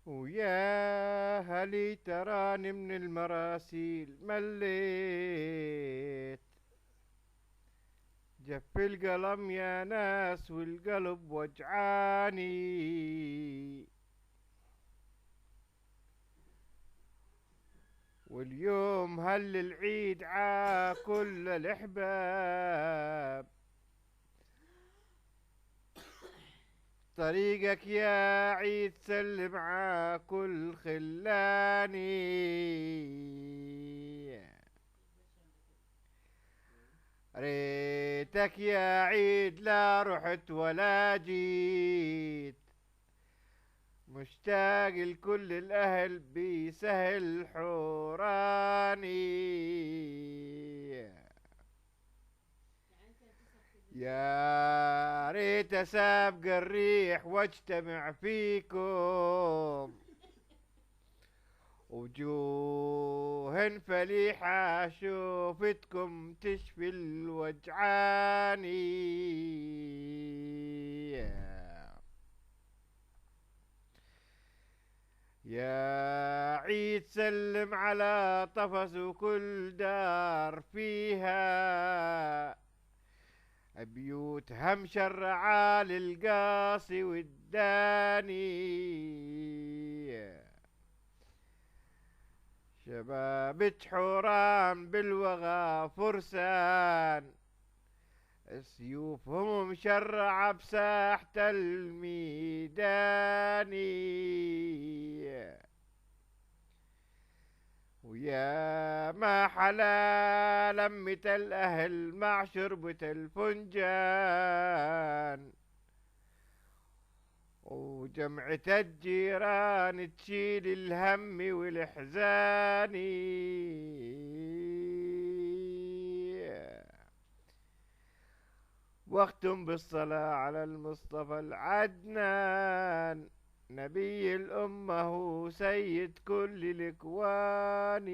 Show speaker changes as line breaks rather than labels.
ويا هلي تراني من المراسيل مليت. جف القلم يا ناس والقلب وجعاني. واليوم هل العيد كل الأحباب. طريقك يا عيد سلم كل خلاني. ريتك يا عيد لا رحت ولا جيت. مشتاق لكل الأهل بسهل حوراني. يا ريت سابق الريح واجتمع فيكم. وجوه فليحة شوفتكم تشفي الوجعاني. يا عيد سلم على طفس وكل دار فيها. بيوتها مشرعة للقاصي والداني. شباب حوران بالوغى فرسان. سيوفهم مشرعة بساحة الميدان. ويا ما حلا لمة الأهل مع شربة الفنجان. وجمعة الجيران تشيل الهم والإحزان. واختم بالصلاة على المصطفى العدنان. نبي الأمة هو سيد كل الإكوان.